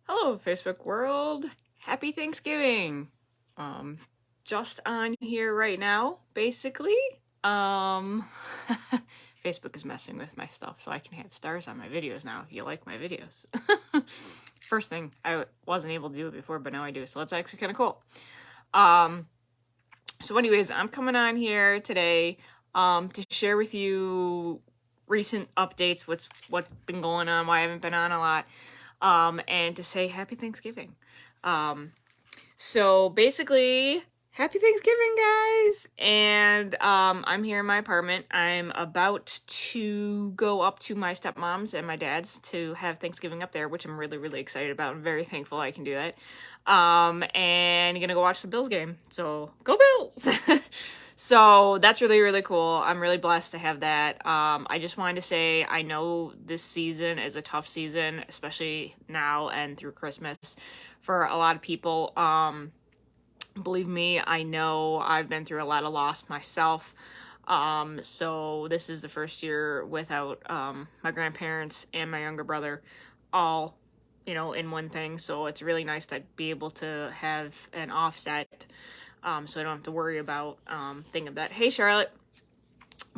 Hello, Facebook world. Happy Thanksgiving. Um, just on here right now, basically. Um, Facebook is messing with my stuff, so I can have stars on my videos now. You like my videos. First thing, I wasn't able to do it before, but now I do, so that's actually kind of cool. So anyways, I'm coming on here today to share with you recent updates, what's been going on, why I haven't been on a lot, and to say happy Thanksgiving. So basically, happy Thanksgiving, guys! And I'm here in my apartment. I'm about to go up to my stepmom's and my dad's to have Thanksgiving up there, which I'm really, really excited about. I'm very thankful I can do that. And gonna go watch the Bills game. So go Bills! So that's really, really cool. I'm really blessed to have that. I just wanted to say, I know this season is a tough season, especially now and through Christmas for a lot of people. Believe me, I know I've been through a lot of loss myself. So this is the first year without my grandparents and my younger brother all, in one thing. So it's really nice to be able to have an offset. So I don't have to worry about thinking of that. Hey, Charlotte.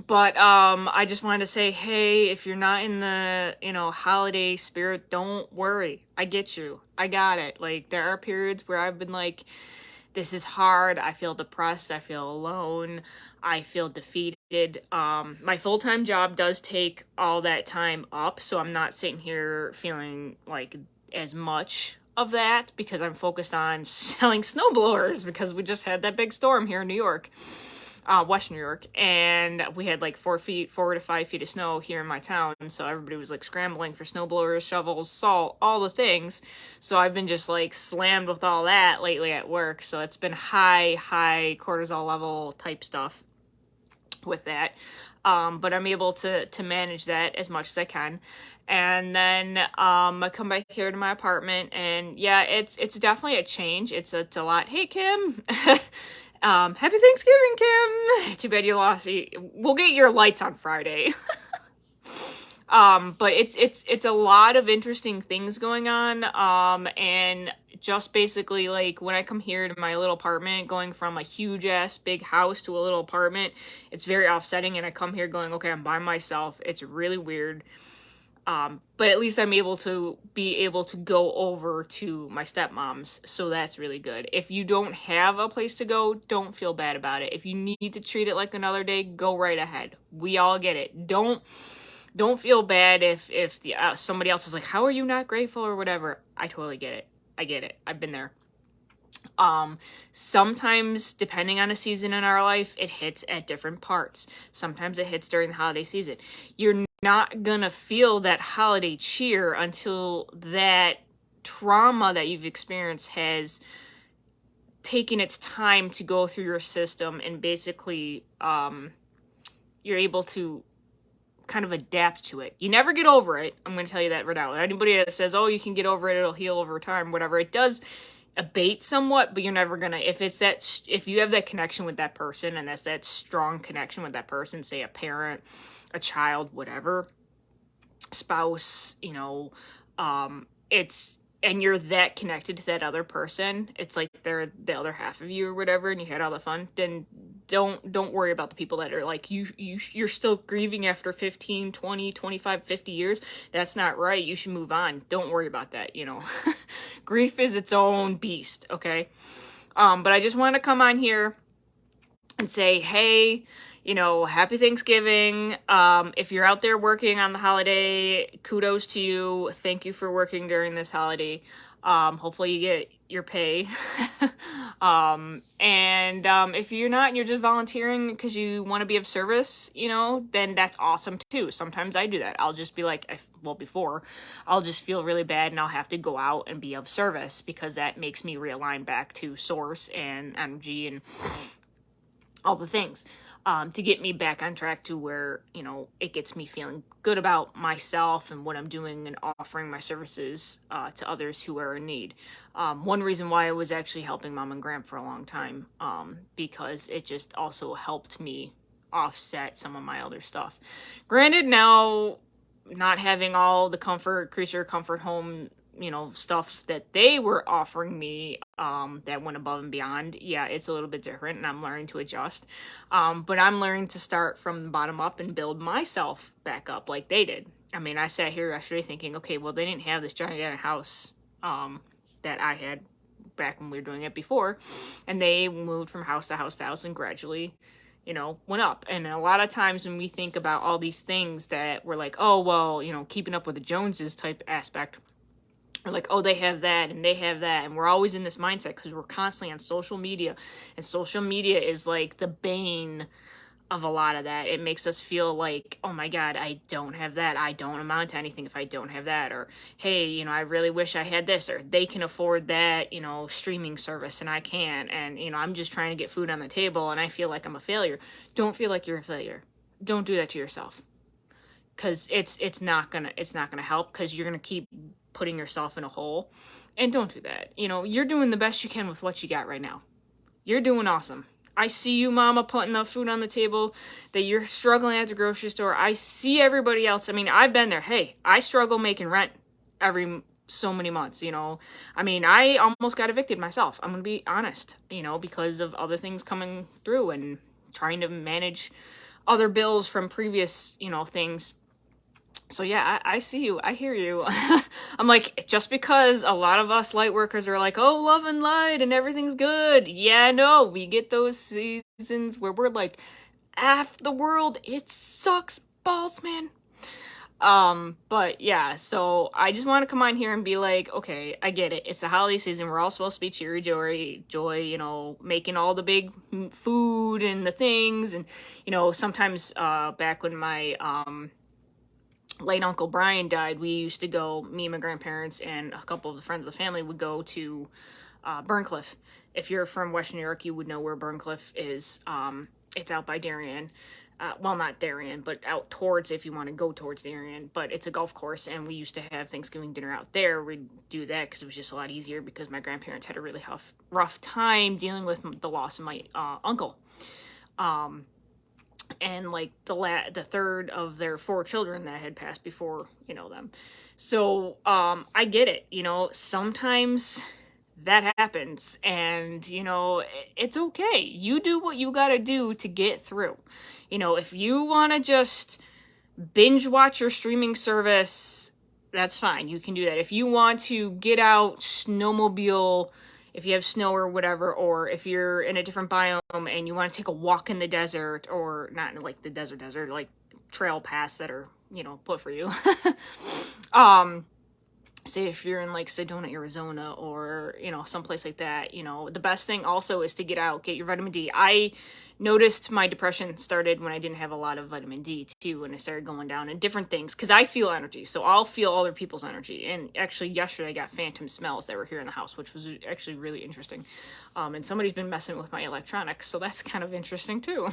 But I just wanted to say, hey, if you're not in the, holiday spirit, don't worry. I get you. I got it. Like, there are periods where I've been like, this is hard. I feel depressed. I feel alone. I feel defeated. My full-time job does take all that time up, so I'm not sitting here feeling like as much of that because I'm focused on selling snowblowers because we just had that big storm here in New York, Western New York, and we had like 4 to 5 feet of snow here in my town, so everybody was like scrambling for snowblowers, shovels, salt, all the things. So I've been just like slammed with all that lately at work, so it's been high cortisol level type stuff with that. But I'm able to manage that as much as I can. And then I come back here to my apartment, and yeah, it's definitely a change. It's a lot. Hey, Kim. Happy Thanksgiving, Kim. Too bad you lost. We'll get your lights on Friday. But it's a lot of interesting things going on. And just basically like when I come here to my little apartment, going from a huge ass big house to a little apartment, it's very offsetting. And I come here going, okay, I'm by myself. It's really weird. But at least I'm able to go over to my stepmom's, so that's really good. If you don't have a place to go, don't feel bad about it. If you need to treat it like another day, go right ahead. We all get it. Don't feel bad if the somebody else is like, how are you not grateful or whatever. I totally get it. I get it. I've been there. Sometimes depending on a season in our life, it hits at different parts. Sometimes it hits during the holiday season. You're not gonna feel that holiday cheer until that trauma that you've experienced has taken its time to go through your system, and basically you're able to kind of adapt to it. You never get over it. I'm going to tell you that right now. Anybody that says, oh, you can get over it, it'll heal over time, whatever, it does abate somewhat, but you're never gonna, if you have that connection with that person, and that's that strong connection with that person, say a parent, a child, whatever, spouse, and you're that connected to that other person, it's like they're the other half of you or whatever, and you had all the fun, then don't worry about the people that are like, you're still grieving after 15, 20, 25, 50 years. That's not right. You should move on. Don't worry about that, Grief is its own beast, okay? But I just want to come on here and say, hey, happy Thanksgiving. If you're out there working on the holiday, kudos to you. Thank you for working during this holiday. Hopefully you get your pay. And if you're not and you're just volunteering because you want to be of service, then that's awesome too. Sometimes I do that. I'll just be like, I'll just feel really bad and I'll have to go out and be of service because that makes me realign back to source and energy and all the things, to get me back on track to where, it gets me feeling good about myself and what I'm doing and offering my services to others who are in need. One reason why I was actually helping Mom and Grandpa for a long time, because it just also helped me offset some of my other stuff. Granted, now, not having all the creature comfort home stuff that they were offering me that went above and beyond, yeah, it's a little bit different, and I'm learning to adjust. But I'm learning to start from the bottom up and build myself back up like they did. I mean, I sat here yesterday thinking, okay, well, they didn't have this gigantic house that I had back when we were doing it before, and they moved from house to house to house and gradually went up. And a lot of times when we think about all these things that we're like, oh, well, keeping up with the Joneses type aspect, we're like, oh, they have that and they have that. And we're always in this mindset because we're constantly on social media. And social media is like the bane of a lot of that. It makes us feel like, oh my God, I don't have that. I don't amount to anything if I don't have that. Or, hey, I really wish I had this. Or they can afford that, streaming service and I can't. And, I'm just trying to get food on the table and I feel like I'm a failure. Don't feel like you're a failure. Don't do that to yourself. Because it's not gonna help, because you're gonna keep putting yourself in a hole. And don't do that. You're doing the best you can with what you got right now. You're doing awesome. I see you, mama, putting the food on the table, that you're struggling at the grocery store. I see everybody else. I mean, I've been there. Hey, I struggle making rent every so many months, I mean, I almost got evicted myself. I'm going to be honest, because of other things coming through and trying to manage other bills from previous, things. So yeah, I see you. I hear you. I'm like, just because a lot of us light workers are like, oh, love and light and everything's good. Yeah, no, we get those seasons where we're like, F the world, it sucks balls, man. But yeah, so I just want to come on here and be like, okay, I get it. It's the holiday season. We're all supposed to be cheery, joy, making all the big food and the things. And, sometimes, back when my, late Uncle Brian died, we used to go, me and my grandparents and a couple of the friends of the family would go to Burncliffe. If you're from Western New York, you would know where Burncliffe is. It's out by Darien. Well, not Darien, but out towards, if you want to go towards Darien. But it's a golf course, and we used to have Thanksgiving dinner out there. We'd do that because it was just a lot easier, because my grandparents had a really rough time dealing with the loss of my uncle. And like the third of their 4 children that had passed before, them. So, I get it, sometimes that happens, and, it's okay. You do what you gotta do to get through. If you want to just binge watch your streaming service, that's fine. You can do that. If you want to get out, snowmobile, if you have snow or whatever, or if you're in a different biome and you want to take a walk in the desert, or not in like the desert, like trail paths that are, put for you. Say if you're in like Sedona, Arizona, or, someplace like that, the best thing also is to get out, get your vitamin D. I noticed my depression started when I didn't have a lot of vitamin D too, when I started going down and different things, because I feel energy, so I'll feel other people's energy. And actually yesterday I got phantom smells that were here in the house, which was actually really interesting. And somebody's been messing with my electronics, so that's kind of interesting too.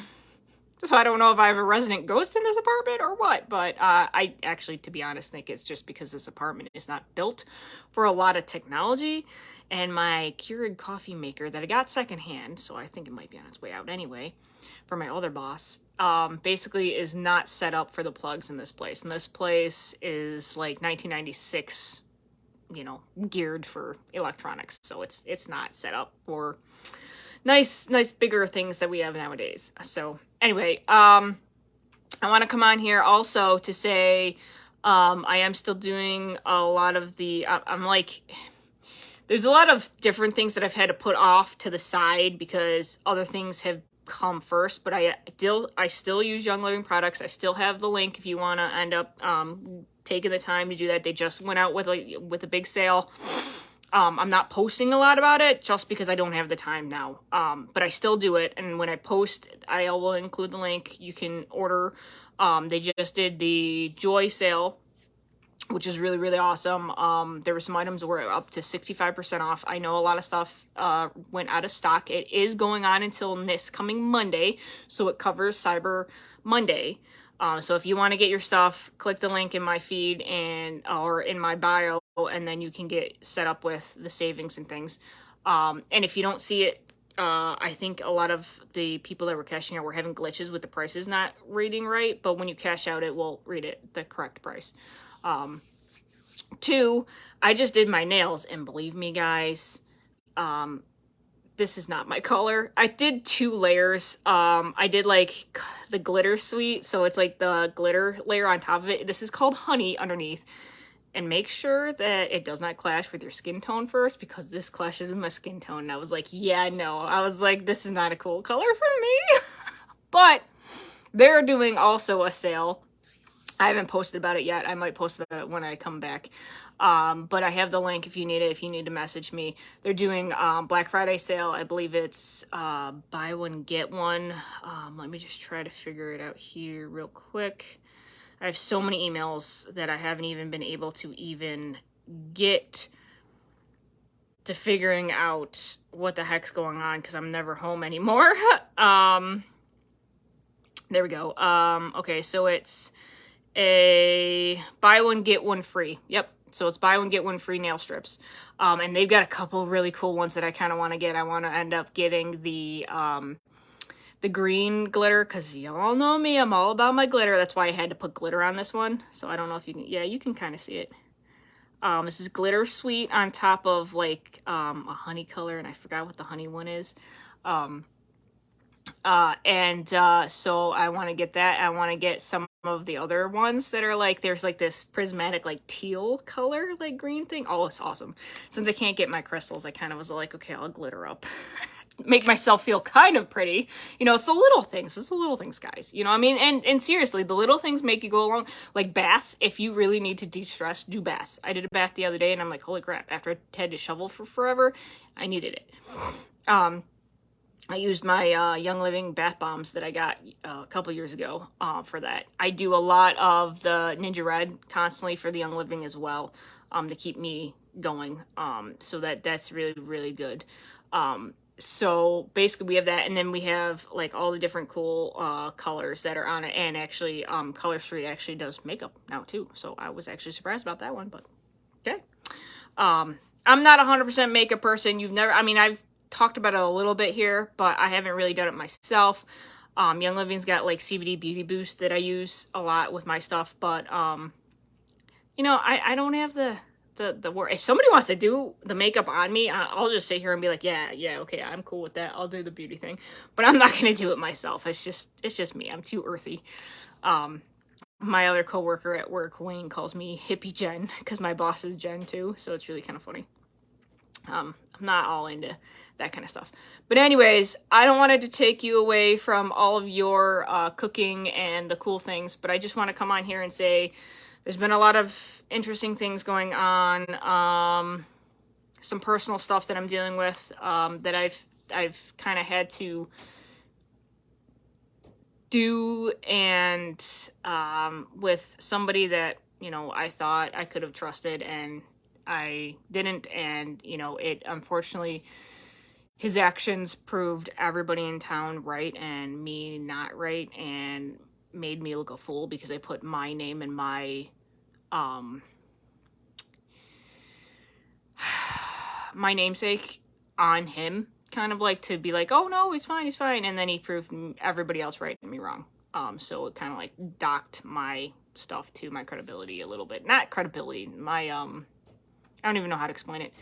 So I don't know if I have a resident ghost in this apartment or what, but I actually, to be honest, think it's just because this apartment is not built for a lot of technology. And my Keurig coffee maker that I got secondhand, so I think it might be on its way out anyway, for my other boss, basically is not set up for the plugs in this place. And this place is like 1996, geared for electronics. So it's not set up for nice bigger things that we have nowadays. So anyway, I want to come on here also to say I am still doing a lot of the, I'm like, there's a lot of different things that I've had to put off to the side because other things have come first, but I still use Young Living products. I still have the link if you want to end up taking the time to do that. They just went out with a big sale. I'm not posting a lot about it just because I don't have the time now. But I still do it. And when I post, I will include the link. You can order. They just did the Joy sale, which is really, really awesome. There were some items that were up to 65% off. I know a lot of stuff went out of stock. It is going on until this coming Monday. So it covers Cyber Monday. So if you want to get your stuff, click the link in my feed or in my bio, and then you can get set up with the savings and things. And if you don't see it, I think a lot of the people that were cashing out were having glitches with the prices not reading right. But when you cash out, it will read it the correct price. 2, I just did my nails, and believe me, guys, this is not my color. I did 2 layers. I did like the glitter suite, so it's like the glitter layer on top of it. This is called Honey underneath. And make sure that it does not clash with your skin tone first, because this clashes with my skin tone. And I was like, yeah, no. I was like, this is not a cool color for me. But they're doing also a sale. I haven't posted about it yet. I might post about it when I come back. But I have the link if you need it, if you need to message me. They're doing Black Friday sale. I believe it's buy one, get one. Let me just try to figure it out here real quick. I have so many emails that I haven't even been able to even get to figuring out what the heck's going on, because I'm never home anymore. There we go. Okay, so it's a buy one, get one free. Yep. So it's buy one, get one free nail strips. And they've got a couple really cool ones that I kind of want to get. I want to end up getting the green glitter, because y'all know me, I'm all about my glitter. That's why I had to put glitter on this one. So I don't know if you can, yeah, you can kind of see it. This is glitter sweet on top of like a honey color, and I forgot what the honey one is. So I want to get that. I want to get some of the other ones that are like, there's like this prismatic like teal color, like green thing. Oh, it's awesome. Since I can't get my crystals, I kind of was like, okay, I'll glitter up. Make myself feel kind of pretty. You know, it's the little things. It's the little things, guys. You know what I mean? And seriously, the little things make you go along. Like baths, if you really need to de-stress, do baths. I did a bath the other day, and I'm like, holy crap. After I had to shovel for forever, I needed it. I used my Young Living bath bombs that I got a couple years ago for that. I do a lot of the Ninja Red constantly for the Young Living as well, to keep me going. So that's really, really good. So basically we have that, and then we have like all the different cool colors that are on it, and actually Color Street actually does makeup now too, so I was actually surprised about that one. But okay, I'm not 100% makeup person. I've talked about it a little bit here, but I haven't really done it myself. Young Living's got like CBD Beauty Boost that I use a lot with my stuff, but you know, I don't have the work. If somebody wants to do the makeup on me, I'll just sit here and be like, yeah, okay, I'm cool with that. I'll do the beauty thing, but I'm not gonna do it myself. It's just me. I'm too earthy. My other coworker at work, Wayne, calls me Hippie Jen, because my boss is Jen too, so it's really kind of funny. I'm not all into that kind of stuff. But anyways, I don't want it to take you away from all of your cooking and the cool things, but I just want to come on here and say there's been a lot of interesting things going on. Some personal stuff that I'm dealing with that I've kind of had to do, and with somebody that, you know, I thought I could have trusted, and I didn't. And, you know, it unfortunately, his actions proved everybody in town right and me not right, and made me look a fool because I put my name and my my namesake on him, kind of like to be like, oh no, he's fine, and then he proved everybody else right and me wrong. So it kind of like docked my stuff to my credibility a little bit. Not credibility, my I don't even know how to explain it.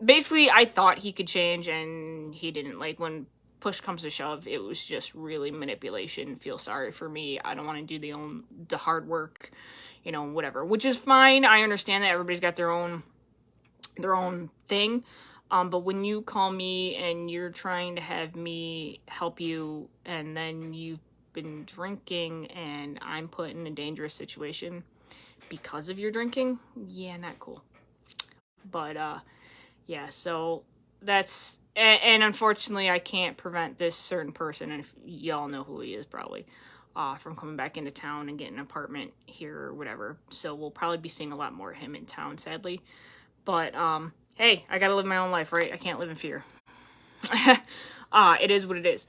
Basically, I thought he could change, and he didn't. Like, when push comes to shove, it was just really manipulation. Feel sorry for me. I don't want to do the hard work, you know, whatever. Which is fine. I understand that everybody's got their own thing. But when you call me and you're trying to have me help you, and then you've been drinking and I'm put in a dangerous situation because of your drinking, yeah, not cool. But yeah, so that's, and unfortunately I can't prevent this certain person, and if y'all know who he is probably, from coming back into town and getting an apartment here or whatever. So we'll probably be seeing a lot more of him in town, sadly. But hey, I gotta live my own life, right? I can't live in fear. It is what it is.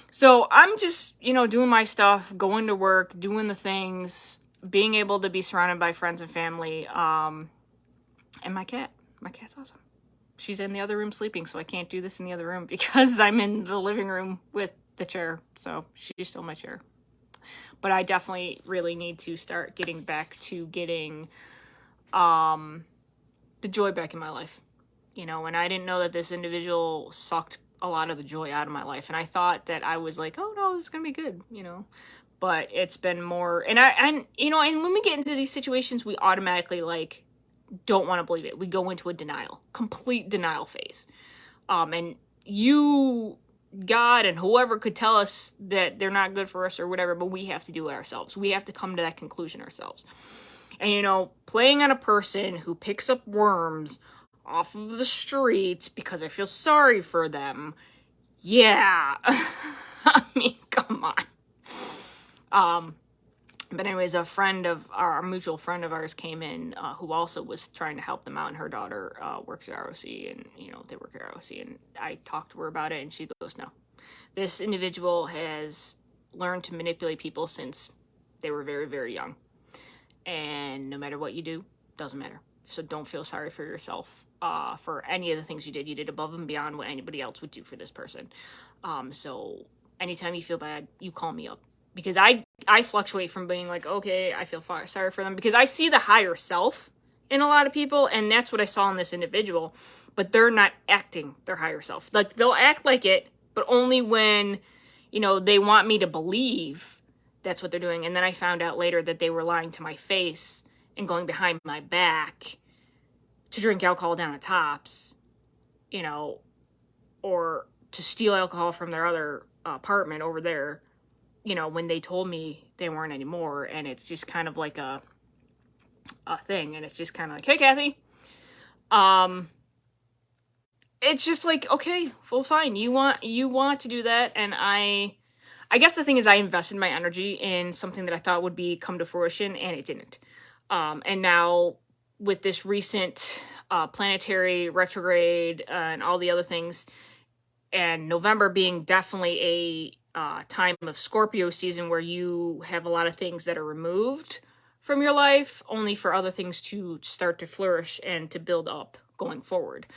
So I'm just, you know, doing my stuff, going to work, doing the things, being able to be surrounded by friends and family, and my cat. My cat's awesome. She's in the other room sleeping, so I can't do this in the other room because I'm in the living room with the chair. So she's still my chair. But I definitely really need to start getting back to getting the joy back in my life, you know, and I didn't know that this individual sucked a lot of the joy out of my life. And I thought that I was like, oh no, this is going to be good, you know, but it's been more, and you know, and when we get into these situations, we automatically like, don't want to believe it. We go into a complete denial phase. And you, God, and whoever could tell us that they're not good for us or whatever, but we have to do it ourselves. We have to come to that conclusion ourselves. And, you know, playing on a person who picks up worms off of the street because I feel sorry for them. Yeah. I mean, come on. But anyways, a friend of our mutual friend of ours came in, who also was trying to help them out, and her daughter works at ROC, and, you know, they work at ROC, and I talked to her about it, and she goes, no. This individual has learned to manipulate people since they were very, very young. And no matter what you do, doesn't matter. So don't feel sorry for yourself for any of the things you did. You did above and beyond what anybody else would do for this person. So anytime you feel bad, you call me up. Because I fluctuate from being like, okay, I feel sorry for them. Because I see the higher self in a lot of people. And that's what I saw in this individual. But they're not acting their higher self. Like, they'll act like it, but only when, you know, they want me to believe that's what they're doing. And then I found out later that they were lying to my face and going behind my back to drink alcohol down at Tops, you know, or to steal alcohol from their other apartment over there, you know, when they told me they weren't anymore. And it's just kind of like a thing. And it's just kind of like, hey, Kathy. It's just like, okay, well, fine. You want to do that. And I guess the thing is, I invested my energy in something that I thought would come to fruition, and it didn't. And now with this recent planetary retrograde and all the other things, and November being definitely a time of Scorpio season where you have a lot of things that are removed from your life, only for other things to start to flourish and to build up going forward.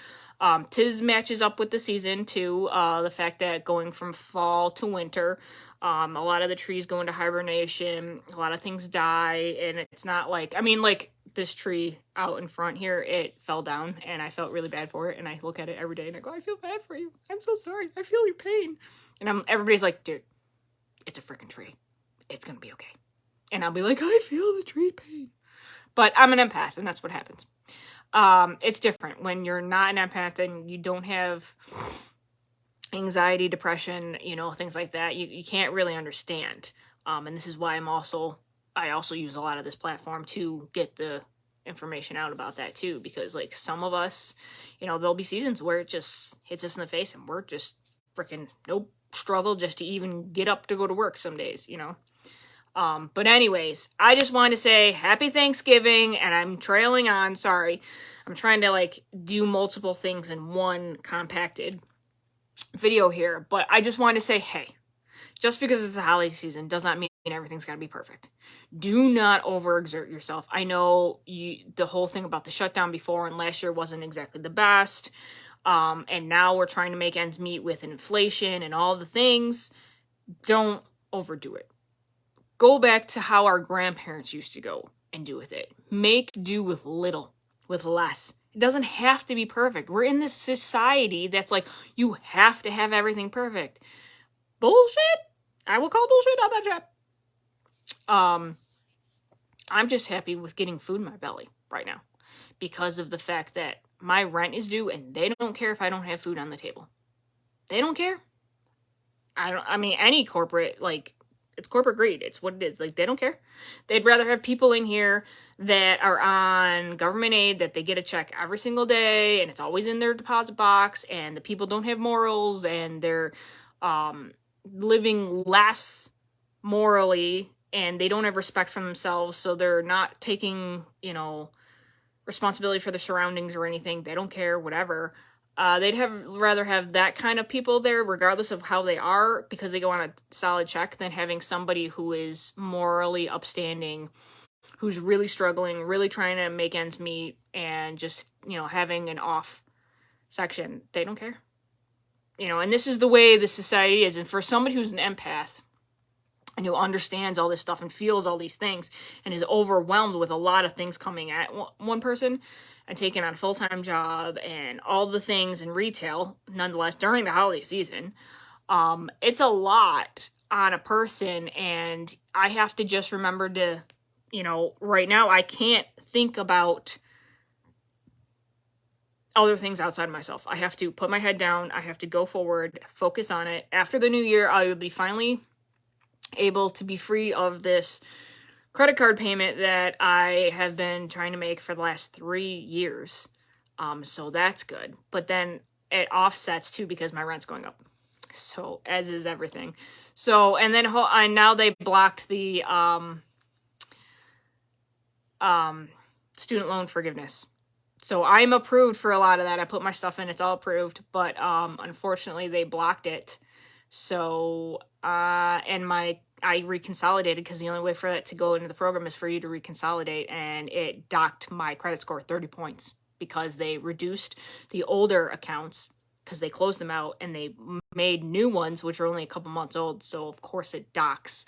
Tis matches up with the season too. The fact that going from fall to winter, a lot of the trees go into hibernation, a lot of things die, and it's not like, I mean, like this tree out in front here, it fell down, and I felt really bad for it, and I look at it every day, and I go, I feel bad for you. I'm so sorry. I feel your pain. And everybody's like, dude, it's a freaking tree. It's gonna be okay. And I'll be like, I feel the tree pain. But I'm an empath, and that's what happens. It's different when you're not an empath and you don't have anxiety, depression, you know, things like that. You can't really understand. And this is why I also use a lot of this platform to get the information out about that too, because like some of us, you know, there'll be seasons where it just hits us in the face and we're just freaking struggle just to even get up to go to work some days, you know. But anyways, I just wanted to say happy Thanksgiving, and I'm trailing on, sorry. I'm trying to like do multiple things in one compacted video here, but I just wanted to say, hey, just because it's the holiday season does not mean everything's got to be perfect. Do not overexert yourself. I know the whole thing about the shutdown before and last year wasn't exactly the best. And now we're trying to make ends meet with inflation and all the things. Don't overdo it. Go back to how our grandparents used to go and do with it. Make do with little, with less. It doesn't have to be perfect. We're in this society that's like, you have to have everything perfect. Bullshit. I will call bullshit on that chat. I'm just happy with getting food in my belly right now because of the fact that my rent is due and they don't care if I don't have food on the table. They don't care. I mean, any corporate, like, it's corporate greed. It's what it is. Like, they don't care. They'd rather have people in here that are on government aid, that they get a check every single day, and it's always in their deposit box, and the people don't have morals, and they're living less morally, and they don't have respect for themselves, so they're not taking, you know, responsibility for their surroundings or anything. They don't care, whatever. They'd rather have that kind of people there, regardless of how they are, because they go on a solid check, than having somebody who is morally upstanding, who's really struggling, really trying to make ends meet, and just, you know, having an off section. They don't care. You know, and this is the way the society is. And for somebody who's an empath, and who understands all this stuff and feels all these things and is overwhelmed with a lot of things coming at one person and taking on a full-time job and all the things in retail, nonetheless, during the holiday season, it's a lot on a person. And I have to just remember to, right now I can't think about other things outside of myself. I have to put my head down. I have to go forward, focus on it. After the new year, I will be finally able to be free of this credit card payment that I have been trying to make for the last 3 years. So that's good. But then it offsets too because my rent's going up. So as is everything. So, and then now they blocked the student loan forgiveness. So I'm approved for a lot of that. I put my stuff in, it's all approved, but unfortunately they blocked it. So and I reconsolidated because the only way for that to go into the program is for you to reconsolidate, and it docked my credit score 30 points because they reduced the older accounts because they closed them out and they made new ones which are only a couple months old. So of course it docks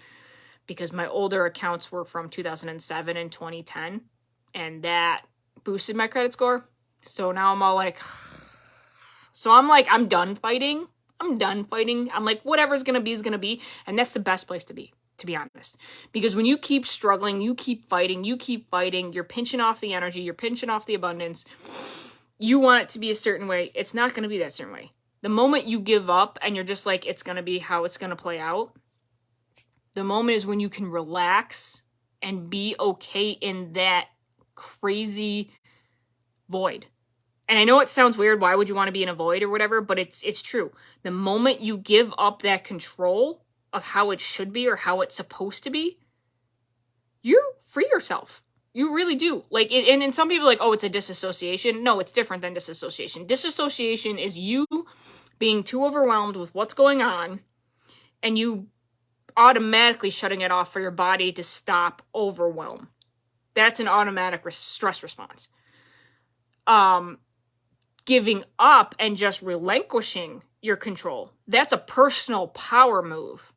because my older accounts were from 2007 and 2010, and that boosted my credit score. So now I'm all like, I'm done fighting. I'm like, whatever's going to be is going to be. And that's the best place to be honest. Because when you keep struggling, you keep fighting, you're pinching off the energy, you're pinching off the abundance. You want it to be a certain way. It's not going to be that certain way. The moment you give up and you're just like, it's going to be how it's going to play out, the moment is when you can relax and be okay in that crazy void. And I know it sounds weird. Why would you want to be in a void or whatever? But it's true. The moment you give up that control of how it should be or how it's supposed to be, you free yourself. You really do. Like, and some people are like, oh, it's a disassociation. No, it's different than disassociation. Disassociation is you being too overwhelmed with what's going on and you automatically shutting it off for your body to stop overwhelm. That's an automatic stress response. Giving up and just relinquishing your control, that's a personal power move.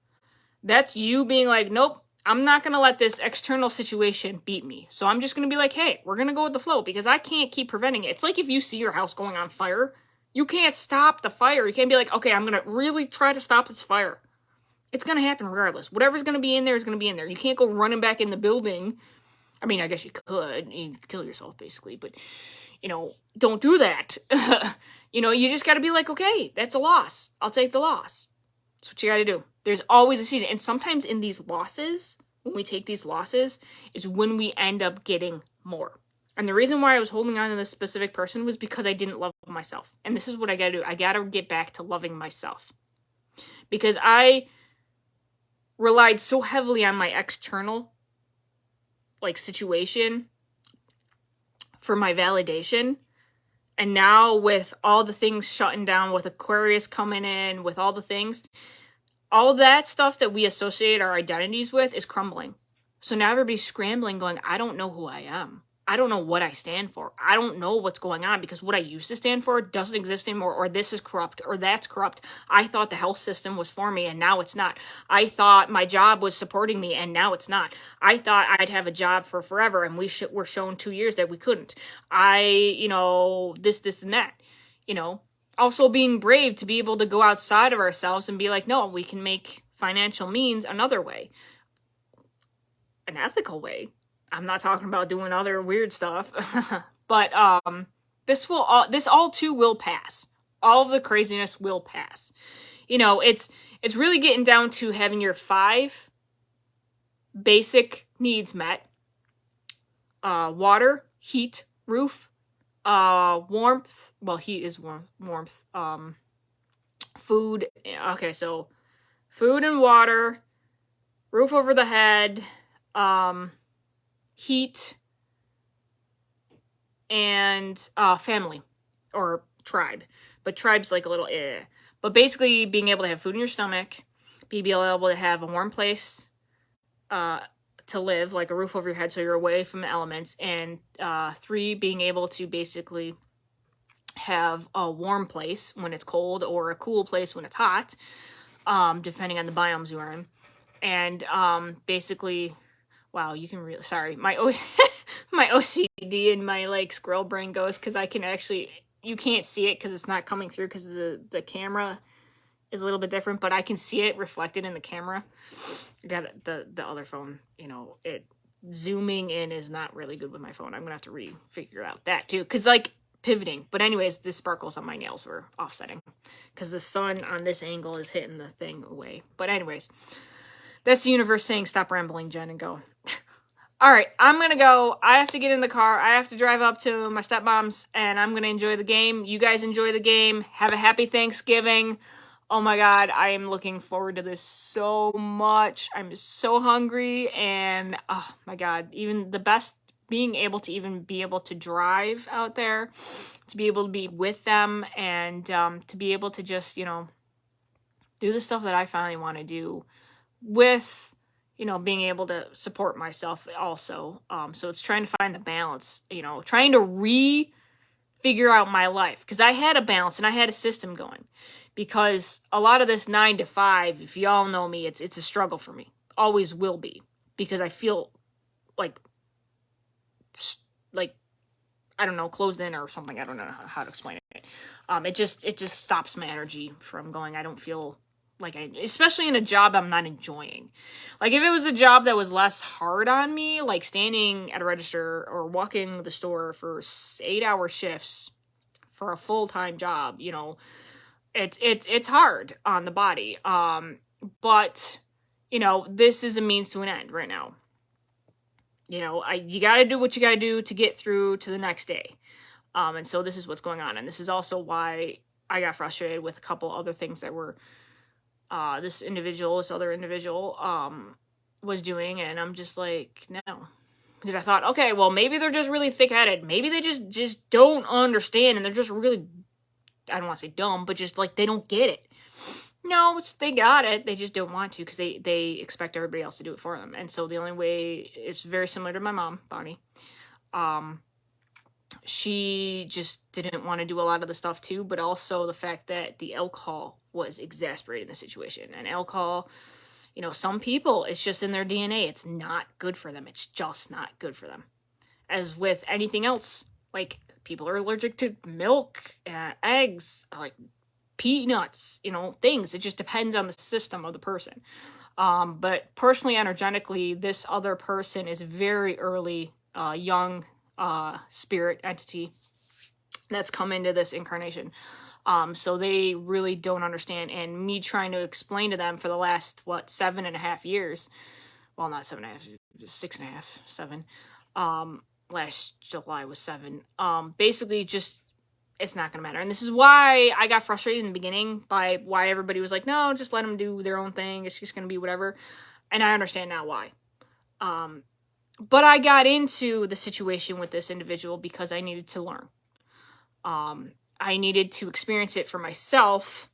That's you being like, nope, I'm not going to let this external situation beat me. So I'm just going to be like, hey, we're going to go with the flow because I can't keep preventing it. It's like if you see your house going on fire, you can't stop the fire. You can't be like, okay, I'm going to really try to stop this fire. It's going to happen regardless. Whatever's going to be in there is going to be in there. You can't go running back in the building. I mean, I guess you could. You'd kill yourself, basically. But, don't do that. You just got to be like, okay, that's a loss. I'll take the loss. That's what you got to do. There's always a season. And sometimes in these losses, when we take these losses, is when we end up getting more. And the reason why I was holding on to this specific person was because I didn't love myself. And this is what I got to do. I got to get back to loving myself. Because I relied so heavily on my external situation for my validation. And now with all the things shutting down, with Aquarius coming in, with all the things, all that stuff that we associate our identities with is crumbling. So now everybody's scrambling going, I don't know who I am. I don't know what I stand for. I don't know what's going on because what I used to stand for doesn't exist anymore, or this is corrupt, or that's corrupt. I thought the health system was for me and now it's not. I thought my job was supporting me and now it's not. I thought I'd have a job for forever and we were shown 2 years that we couldn't. This and that, Also being brave to be able to go outside of ourselves and be like, no, we can make financial means another way. An ethical way. I'm not talking about doing other weird stuff, but this all too will pass. All of the craziness will pass. It's really getting down to having your 5 basic needs met. Water, heat, roof, warmth. Well, heat is warmth. Food. Okay, so food and water, roof over the head, heat, and family or tribe. But tribe's like a little But basically being able to have food in your stomach, being able to have a warm place to live, like a roof over your head so you're away from the elements, and 3, being able to basically have a warm place when it's cold or a cool place when it's hot, depending on the biomes you are in. And basically, wow, you can really, sorry, my my OCD and my like squirrel brain goes because I can actually, you can't see it because it's not coming through because the camera is a little bit different, but I can see it reflected in the camera. I got the other phone, you know, it zooming in is not really good with my phone. I'm gonna have to refigure out that too, because like pivoting. But anyways, the sparkles on my nails were offsetting because the sun on this angle is hitting the thing away. But anyways, that's the universe saying stop rambling, Jen, and go. All right, I'm going to go. I have to get in the car. I have to drive up to my stepmom's, and I'm going to enjoy the game. You guys enjoy the game. Have a happy Thanksgiving. Oh my God, I am looking forward to this so much. I'm so hungry, and oh my God, even the best, being able to even be able to drive out there, to be able to be with them, and to be able to just, you know, do the stuff that I finally want to do with, you know, being able to support myself also. So it's trying to find the balance, you know, trying to figure out my life, because I had a balance and I had a system going, because a lot of this 9 to 5, if y'all know me, it's a struggle for me, always will be, because I feel like I don't know, closed in or something. I don't know how to explain it. It just stops my energy from going. I don't feel like especially in a job I'm not enjoying. Like if it was a job that was less hard on me, like standing at a register or walking the store for 8-hour shifts for a full-time job, you know, it's hard on the body. But you know, this is a means to an end right now. You know, you got to do what you got to do to get through to the next day. And so this is what's going on. And this is also why I got frustrated with a couple other things that were this other individual was doing. And I'm just like, no. Because I thought, okay, well, maybe they're just really thick-headed. Maybe they just don't understand. And they're just really, I don't want to say dumb, but just like they don't get it. No, they got it. They just don't want to because they expect everybody else to do it for them. And so the only way, it's very similar to my mom, Bonnie. She just didn't want to do a lot of the stuff too, but also the fact that the alcohol was exasperating the situation. And alcohol, you know, some people, it's just in their DNA. It's not good for them. It's just not good for them. As with anything else, like people are allergic to milk, eggs, like peanuts, you know, things. It just depends on the system of the person. But personally, energetically, this other person is very early, young spirit entity that's come into this incarnation. So they really don't understand. And me trying to explain to them for the last, 7.5 years, well, not 7.5, 6.5, 7. Last July was 7. Basically just, it's not going to matter. And this is why I got frustrated in the beginning by why everybody was like, no, just let them do their own thing. It's just going to be whatever. And I understand now why. But I got into the situation with this individual because I needed to learn. I needed to experience it for myself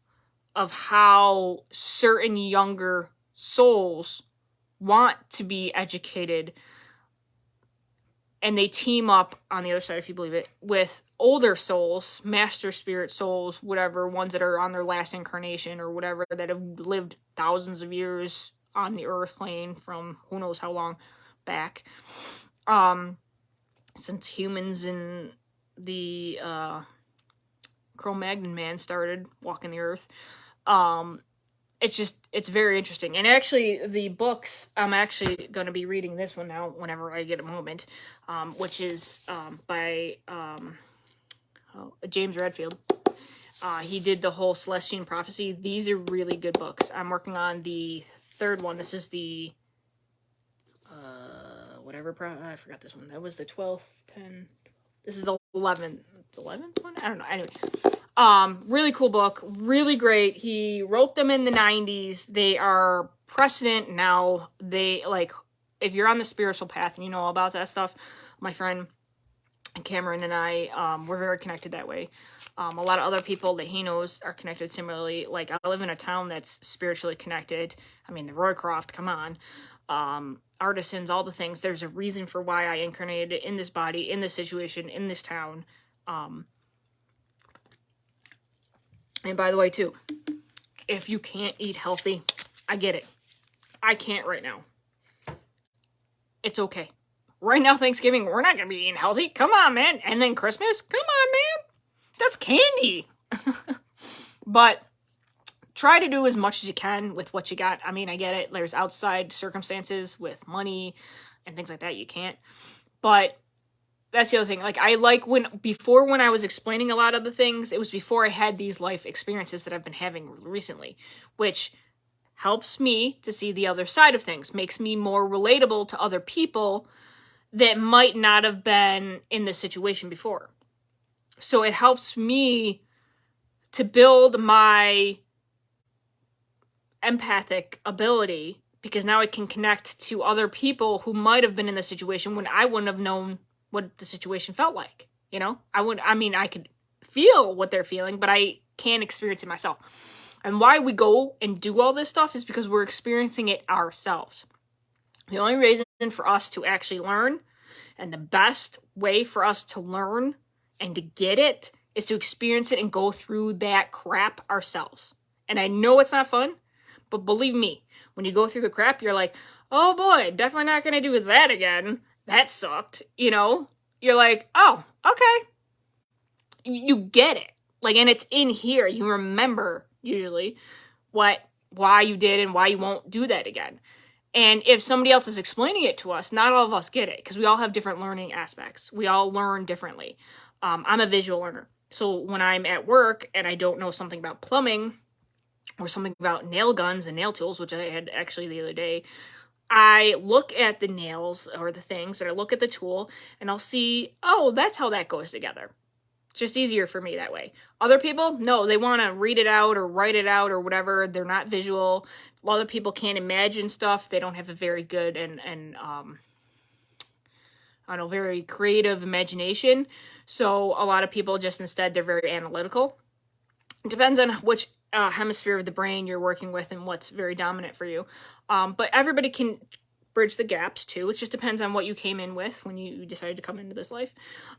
of how certain younger souls want to be educated, and they team up on the other side, if you believe it, with older souls, master spirit souls, whatever, ones that are on their last incarnation or whatever, that have lived thousands of years on the earth plane from who knows how long back. Since humans and the Cro-Magnon man started walking the earth. It's very interesting. And actually, the books, I'm actually going to be reading this one now whenever I get a moment, which is by James Redfield. He did the whole Celestine Prophecy. These are really good books. I'm working on the third one. This is the, I forgot this one. That was the 12th, 10. This is the 11th one? I don't know. Anyway. Really cool book. Really great. He wrote them in the 90s. They are precedent now. They, like, if you're on the spiritual path and you know all about that stuff, my friend Cameron and I, we're very connected that way. A lot of other people that he knows are connected similarly. Like, I live in a town that's spiritually connected. I mean, the Roycroft, come on. Artisans, all the things. There's a reason for why I incarnated in this body, in this situation, in this town. And by the way, too, if you can't eat healthy, I get it. I can't right now. It's okay. Right now, Thanksgiving, we're not going to be eating healthy. Come on, man. And then Christmas? Come on, man. That's candy. But try to do as much as you can with what you got. I mean, I get it. There's outside circumstances with money and things like that. You can't. But that's the other thing. Like, I like when I was explaining a lot of the things, it was before I had these life experiences that I've been having recently, which helps me to see the other side of things, makes me more relatable to other people that might not have been in this situation before. So it helps me to build my empathic ability, because now I can connect to other people who might have been in the situation when I wouldn't have known what the situation felt like. You know, I could feel what they're feeling, but I can't experience it myself. And why we go and do all this stuff is because we're experiencing it ourselves. The only reason for us to actually learn, and the best way for us to learn and to get it, is to experience it and go through that crap ourselves. And I know it's not fun, but believe me, when you go through the crap, you're like, oh boy, definitely not going to do that again. That sucked, you know? You're like, oh, okay. You get it. Like, and it's in here. You remember, usually, why you did and why you won't do that again. And if somebody else is explaining it to us, not all of us get it, because we all have different learning aspects. We all learn differently. I'm a visual learner. So when I'm at work and I don't know something about plumbing or something about nail guns and nail tools, which I had actually the other day, I look at the nails or the things, and I look at the tool, and I'll see, oh, that's how that goes together. It's just easier for me that way. Other people, no, they want to read it out or write it out or whatever. They're not visual. Other people can't imagine stuff. They don't have a very good and I don't know, very creative imagination. So a lot of people just instead, they're very analytical. It depends on which hemisphere of the brain you're working with and what's very dominant for you. But everybody can bridge the gaps too. It just depends on what you came in with when you decided to come into this life.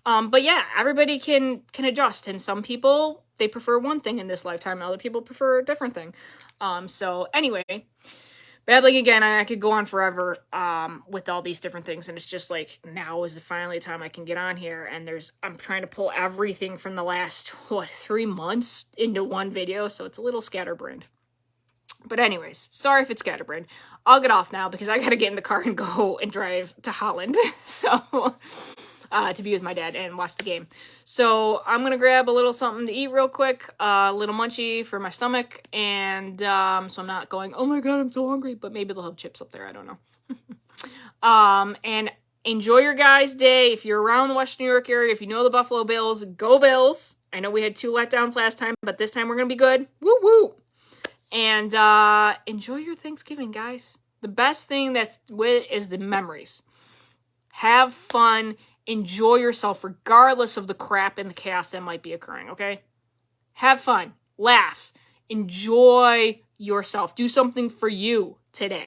But yeah, everybody can adjust. And some people, they prefer one thing in this lifetime. Other people prefer a different thing. So anyway, babbling again, I could go on forever with all these different things. And it's just like, now is finally the time I can get on here. And I'm trying to pull everything from the last, 3 months into one video. So it's a little scatterbrained. But anyways, sorry if it's scatterbrained. I'll get off now because I gotta get in the car and go and drive to Holland. So, to be with my dad and watch the game. So I'm gonna grab a little something to eat real quick, a little munchie for my stomach, and so I'm not going, oh my god, I'm so hungry, but maybe they'll have chips up there, I don't know. And enjoy your guys' day. If you're around the Western New York area, if you know the Buffalo Bills, go Bills. I know we had 2 letdowns last time, but this time we're gonna be good. Woo woo! And enjoy your Thanksgiving, guys. The best thing that's with is the memories. Have fun. Enjoy yourself regardless of the crap and the chaos that might be occurring, okay? Have fun. Laugh. Enjoy yourself. Do something for you today,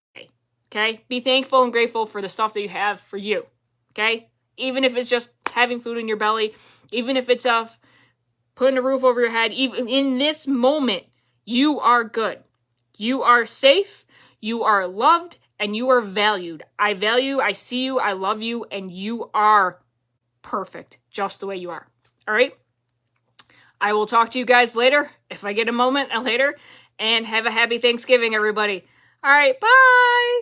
okay? Be thankful and grateful for the stuff that you have for you, okay? Even if it's just having food in your belly, even if it's putting a roof over your head, even in this moment, you are good. You are safe. You are loved. And you are valued. I value, I see you, I love you, and you are perfect just the way you are. All right? I will talk to you guys later, if I get a moment later. And have a happy Thanksgiving, everybody. All right, bye!